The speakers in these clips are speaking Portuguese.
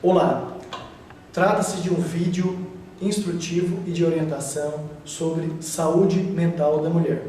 Olá! Trata-se de um vídeo instrutivo e de orientação sobre saúde mental da mulher.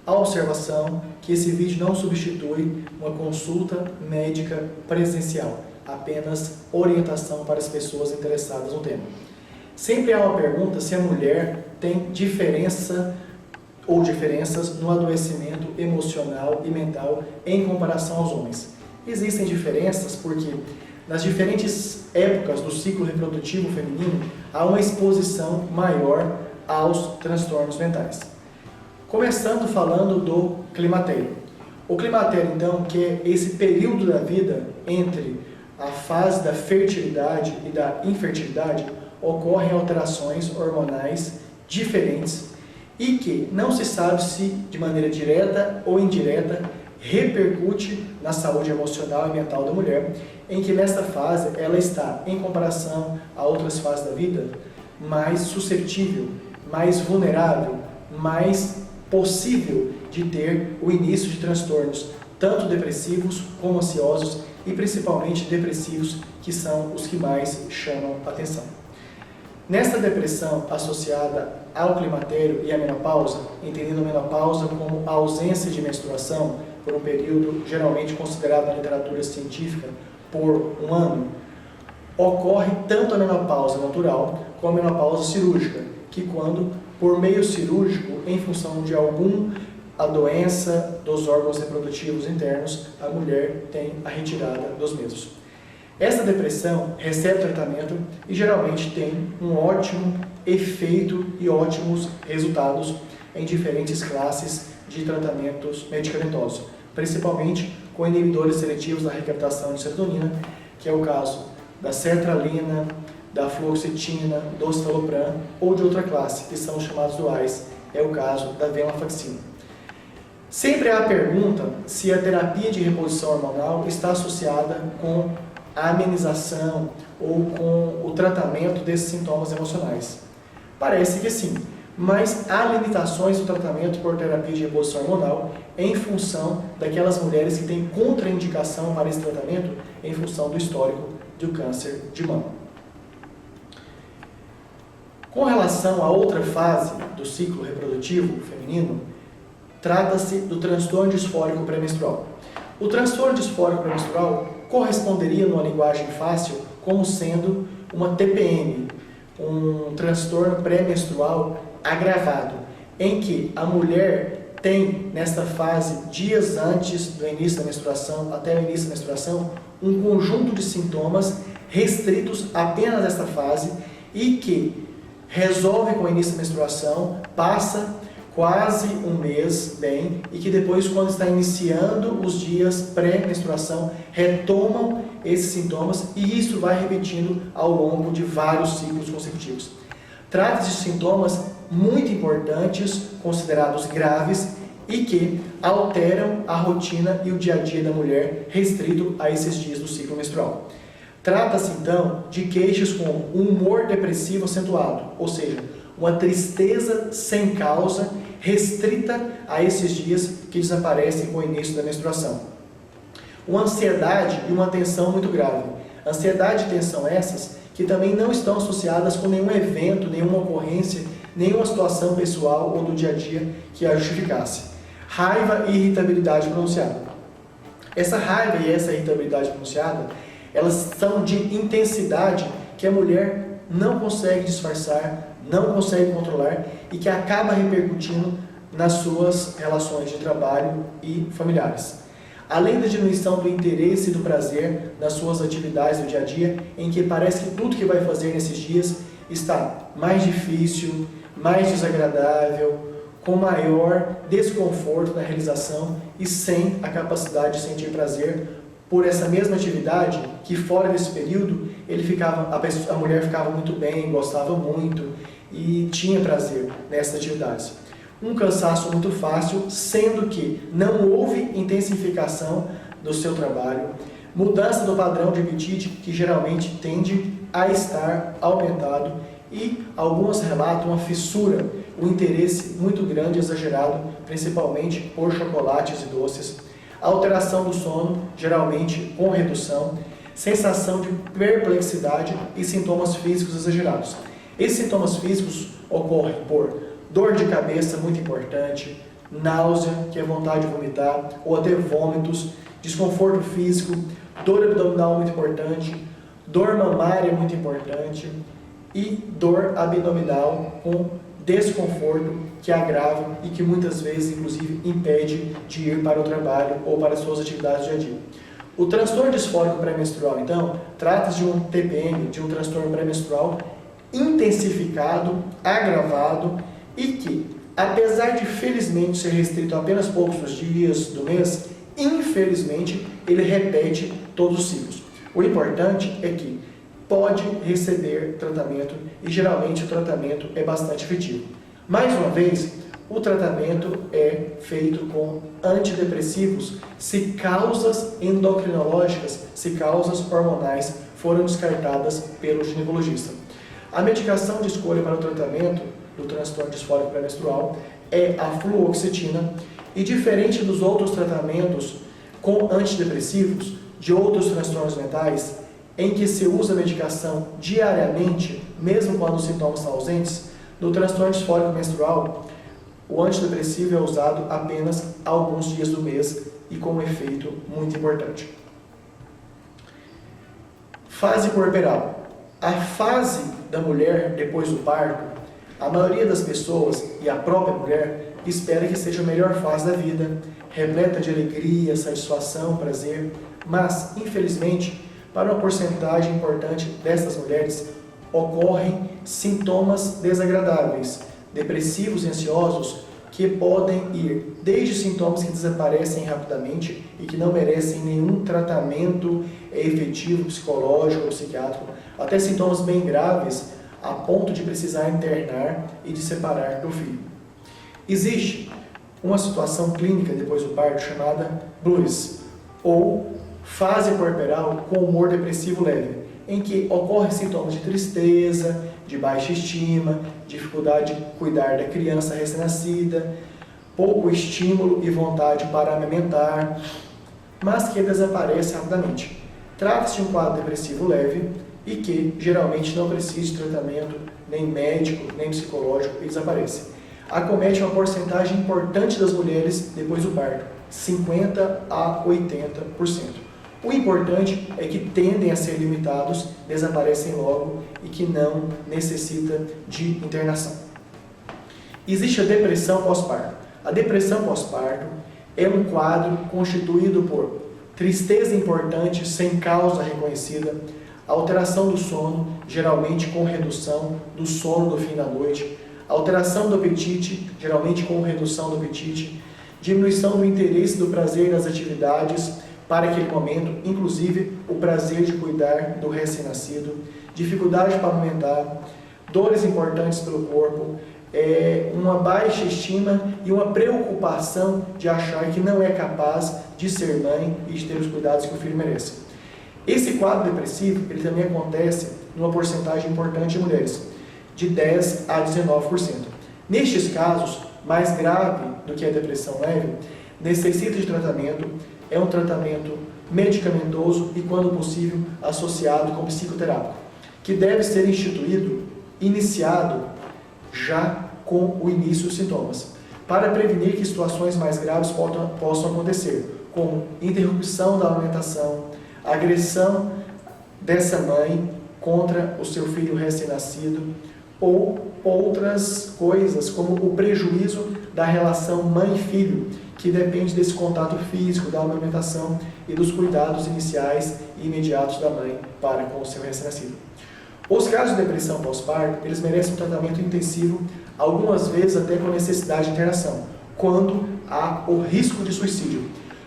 A observação que esse vídeo não substitui uma consulta médica presencial, apenas orientação para as pessoas interessadas no tema. Sempre há uma pergunta se a mulher tem diferença ou diferenças no adoecimento emocional e mental em comparação aos homens. Existem diferenças porque nas diferentes épocas do ciclo reprodutivo feminino há uma exposição maior aos transtornos mentais. Começando falando do climatério. O climatério, então, que é esse período da vida entre a fase da fertilidade e da infertilidade, ocorrem alterações hormonais diferentes e que não se sabe se de maneira direta ou indireta repercute na saúde emocional e mental da mulher, em que nesta fase ela está, em comparação a outras fases da vida, mais suscetível, mais vulnerável, mais possível de ter o início de transtornos, tanto depressivos como ansiosos e principalmente depressivos, que são os que mais chamam a atenção. Nesta depressão associada ao climatério e à menopausa, entendendo a menopausa como a ausência de menstruação por um período geralmente considerado na literatura científica por um ano, ocorre tanto a menopausa natural como a menopausa cirúrgica, que quando, por meio cirúrgico, em função de a doença dos órgãos reprodutivos internos, a mulher tem a retirada dos mesmos. Essa depressão recebe tratamento e geralmente tem um ótimo efeito e ótimos resultados em diferentes classes de tratamentos medicamentosos, principalmente com inibidores seletivos da recaptação de serotonina, que é o caso da sertralina, da fluoxetina, do citalopram ou de outra classe, que são os chamados duais, é o caso da venlafaxina. Sempre há a pergunta se a terapia de reposição hormonal está associada com a amenização ou com o tratamento desses sintomas emocionais. Parece que sim, mas há limitações no tratamento por terapia de reposição hormonal em função daquelas mulheres que têm contraindicação para esse tratamento em função do histórico do câncer de mama. Com relação a outra fase do ciclo reprodutivo feminino, trata-se do transtorno disfórico pré-menstrual. O transtorno disfórico pré-menstrual corresponderia, numa linguagem fácil, como sendo uma TPM, um transtorno pré-menstrual agravado, em que a mulher tem, nesta fase, dias antes do início da menstruação, até o início da menstruação, um conjunto de sintomas restritos apenas a esta fase e que resolve com o início da menstruação, passa quase um mês bem e que depois, quando está iniciando os dias pré-menstruação, retomam esses sintomas e isso vai repetindo ao longo de vários ciclos consecutivos. Trata-se de sintomas muito importantes, considerados graves e que alteram a rotina e o dia a dia da mulher restrito a esses dias do ciclo menstrual. Trata-se então de queixas como um humor depressivo acentuado, ou seja, uma tristeza sem causa restrita a esses dias que desaparecem com o início da menstruação. Uma ansiedade e uma tensão muito grave. Ansiedade e tensão essas que também não estão associadas com nenhum evento, nenhuma ocorrência, nenhuma situação pessoal ou do dia a dia que a justificasse. Raiva e irritabilidade pronunciada. Essa raiva e essa irritabilidade pronunciada, elas são de intensidade que a mulher não consegue disfarçar, não consegue controlar e que acaba repercutindo nas suas relações de trabalho e familiares. Além da diminuição do interesse e do prazer nas suas atividades do dia a dia, em que parece que tudo que vai fazer nesses dias está mais difícil, mais desagradável, com maior desconforto na realização e sem a capacidade de sentir prazer por essa mesma atividade, que fora desse período a mulher ficava muito bem, gostava muito e tinha prazer nessas atividades. Um cansaço muito fácil, sendo que não houve intensificação do seu trabalho, mudança do padrão de apetite, que geralmente tende a estar aumentado, e algumas relatam uma fissura, um interesse muito grande e exagerado, principalmente por chocolates e doces, alteração do sono, geralmente com redução, sensação de perplexidade e sintomas físicos exagerados. Esses sintomas físicos ocorrem por dor de cabeça, muito importante, náusea, que é vontade de vomitar, ou até vômitos, desconforto físico, dor abdominal, muito importante, dor mamária, muito importante, e dor abdominal com desconforto que agrava e que muitas vezes, inclusive, impede de ir para o trabalho ou para as suas atividades do dia a dia. O transtorno disfórico pré-menstrual, então, trata-se de um TPM, de um transtorno pré-menstrual intensificado, agravado e que, apesar de felizmente ser restrito a apenas poucos dias do mês, infelizmente ele repete todos os ciclos. O importante é que pode receber tratamento e geralmente o tratamento é bastante efetivo. Mais uma vez, o tratamento é feito com antidepressivos se causas endocrinológicas, se causas hormonais foram descartadas pelo ginecologista. A medicação de escolha para o tratamento do transtorno disfórico pré-menstrual é a fluoxetina e, diferente dos outros tratamentos com antidepressivos de outros transtornos mentais, em que se usa a medicação diariamente, mesmo quando os sintomas são ausentes, no transtorno disfórico menstrual, o antidepressivo é usado apenas alguns dias do mês e com um efeito muito importante. Fase puerperal. A fase da mulher depois do parto, a maioria das pessoas e a própria mulher espera que seja a melhor fase da vida, repleta de alegria, satisfação, prazer, mas, infelizmente, para uma porcentagem importante dessas mulheres, ocorrem sintomas desagradáveis, depressivos e ansiosos, que podem ir desde sintomas que desaparecem rapidamente e que não merecem nenhum tratamento efetivo, psicológico ou psiquiátrico, até sintomas bem graves, a ponto de precisar internar e de separar do filho. Existe uma situação clínica depois do parto chamada blues, ou fase puerperal com humor depressivo leve, em que ocorrem sintomas de tristeza, de baixa estima, dificuldade de cuidar da criança recém-nascida, pouco estímulo e vontade para amamentar, mas que desaparece rapidamente. Trata-se de um quadro depressivo leve e que geralmente não precisa de tratamento nem médico, nem psicológico e desaparece. Acomete uma porcentagem importante das mulheres depois do parto, 50% a 80%. O importante é que tendem a ser limitados, desaparecem logo e que não necessita de internação. Existe a depressão pós-parto. A depressão pós-parto é um quadro constituído por tristeza importante sem causa reconhecida, alteração do sono, geralmente com redução do sono no fim da noite, alteração do apetite, geralmente com redução do apetite, diminuição do interesse do prazer nas atividades para aquele momento, inclusive o prazer de cuidar do recém-nascido, dificuldade para amamentar, dores importantes pelo corpo, uma baixa estima e uma preocupação de achar que não é capaz de ser mãe e de ter os cuidados que o filho merece. Esse quadro depressivo ele também acontece numa porcentagem importante de mulheres, de 10% a 19%. Nestes casos, mais grave do que a depressão leve, necessita de tratamento, é um tratamento medicamentoso e, quando possível, associado com psicoterápico, que deve ser iniciado já com o início dos sintomas, para prevenir que situações mais graves possam acontecer, como interrupção da alimentação, agressão dessa mãe contra o seu filho recém-nascido, ou outras coisas, como o prejuízo da relação mãe-filho, que depende desse contato físico, da amamentação e dos cuidados iniciais e imediatos da mãe para com o seu recém-nascido. Os casos de depressão pós-parto, eles merecem um tratamento intensivo, algumas vezes até com necessidade de internação, quando há o risco de suicídio.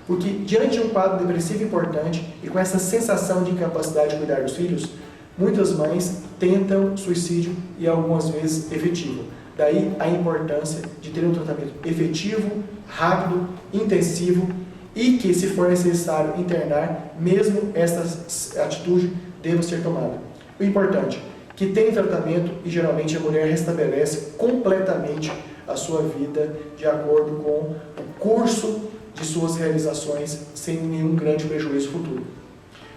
Porque diante de um quadro depressivo importante e com essa sensação de incapacidade de cuidar dos filhos, muitas mães tentam suicídio e algumas vezes efetivo. Daí a importância de ter um tratamento efetivo, rápido, intensivo e que, se for necessário internar, mesmo essa atitude deva ser tomada. O importante é que tem tratamento e geralmente a mulher restabelece completamente a sua vida de acordo com o curso de suas realizações sem nenhum grande prejuízo futuro.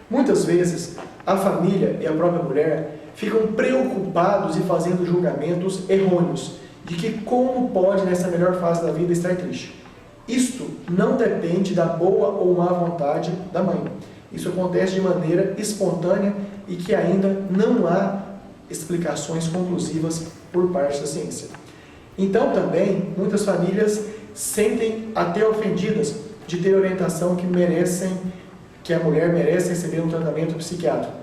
Muitas vezes, a família e a própria mulher ficam preocupados e fazendo julgamentos errôneos de que como pode, nessa melhor fase da vida, estar triste. Isto não depende da boa ou má vontade da mãe. Isso acontece de maneira espontânea e que ainda não há explicações conclusivas por parte da ciência. Então, também, muitas famílias sentem até ofendidas de ter orientação que a mulher merece receber um tratamento psiquiátrico,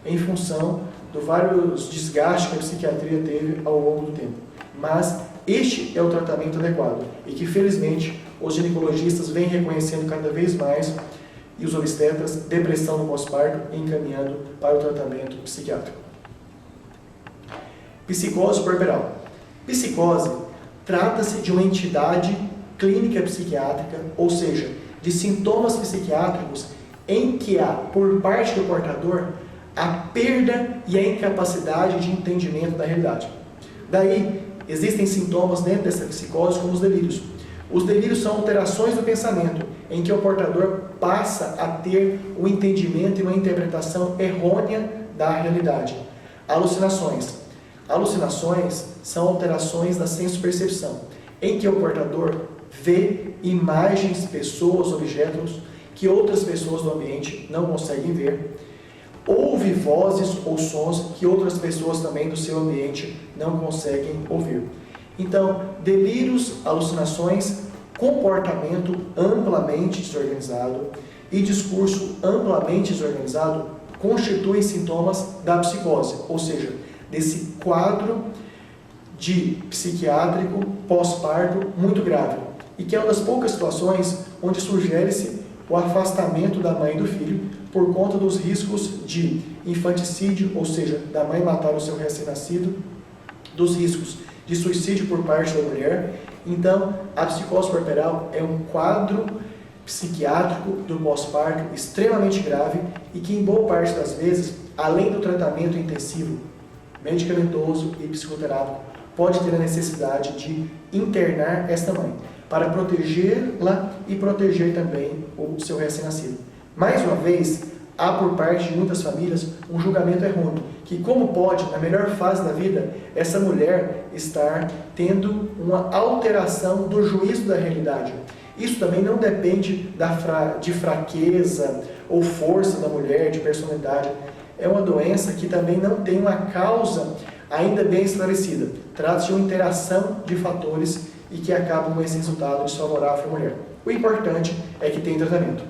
em função dos vários desgastes que a psiquiatria teve ao longo do tempo. Mas este é o tratamento adequado e que, felizmente, os ginecologistas vêm reconhecendo cada vez mais e os obstetras depressão no pós-parto e encaminhando para o tratamento psiquiátrico. Psicose puerperal. Psicose trata-se de uma entidade clínica psiquiátrica, ou seja, de sintomas psiquiátricos em que há, por parte do portador, a perda e a incapacidade de entendimento da realidade. Daí, existem sintomas dentro dessa psicose como os delírios. Os delírios são alterações do pensamento, em que o portador passa a ter um entendimento e uma interpretação errônea da realidade. Alucinações. Alucinações são alterações da senso-percepção, em que o portador vê imagens, pessoas, objetos que outras pessoas do ambiente não conseguem ver, ouve vozes ou sons que outras pessoas também do seu ambiente não conseguem ouvir. Então, delírios, alucinações, comportamento amplamente desorganizado e discurso amplamente desorganizado constituem sintomas da psicose, ou seja, desse quadro de psiquiátrico pós-parto muito grave, e que é uma das poucas situações onde sugere-se o afastamento da mãe e do filho por conta dos riscos de infanticídio, ou seja, da mãe matar o seu recém-nascido, dos riscos de suicídio por parte da mulher. Então, a psicose puerperal é um quadro psiquiátrico do pós-parto extremamente grave e que, em boa parte das vezes, além do tratamento intensivo, medicamentoso e psicoterápico, pode ter a necessidade de internar esta mãe, para protegê-la e proteger também o seu recém-nascido. Mais uma vez, há por parte de muitas famílias um julgamento errôneo, que como pode, na melhor fase da vida, essa mulher estar tendo uma alteração do juízo da realidade. Isso também não depende de fraqueza ou força da mulher, de personalidade. É uma doença que também não tem uma causa ainda bem esclarecida. Trata-se de uma interação de fatores e que acabam com esse resultado desfavorável à mulher. O importante é que tem tratamento.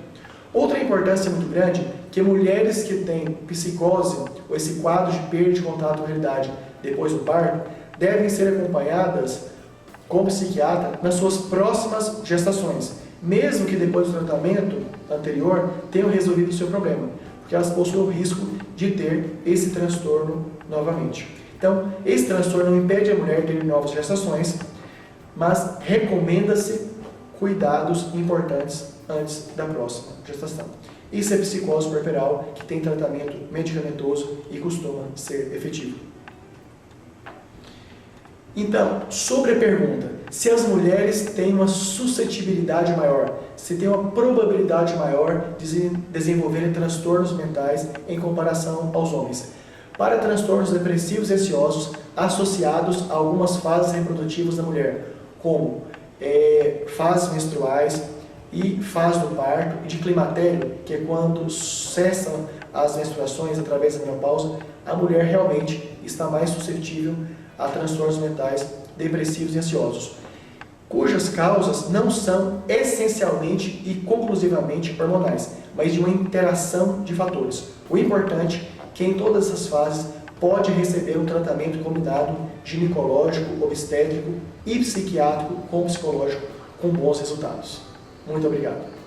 Outra importância muito grande, que mulheres que têm psicose, ou esse quadro de perda de contato com a realidade depois do parto, devem ser acompanhadas com psiquiatra nas suas próximas gestações, mesmo que depois do tratamento anterior tenham resolvido o seu problema, porque elas possuem o risco de ter esse transtorno novamente. Então, esse transtorno não impede a mulher de ter novas gestações, mas recomenda-se cuidados importantes antes da próxima gestação. Isso é psicose puerperal, que tem tratamento medicamentoso e costuma ser efetivo. Então, sobre a pergunta, se as mulheres têm uma suscetibilidade maior, se tem uma probabilidade maior de desenvolverem transtornos mentais em comparação aos homens. Para transtornos depressivos e ansiosos associados a algumas fases reprodutivas da mulher, como fases menstruais e fase do parto e de climatério, que é quando cessam as menstruações através da menopausa, a mulher realmente está mais suscetível a transtornos mentais depressivos e ansiosos, cujas causas não são essencialmente e conclusivamente hormonais, mas de uma interação de fatores. O importante é que em todas essas fases pode receber um tratamento combinado ginecológico, obstétrico e psiquiátrico com psicológico com bons resultados. Muito obrigado.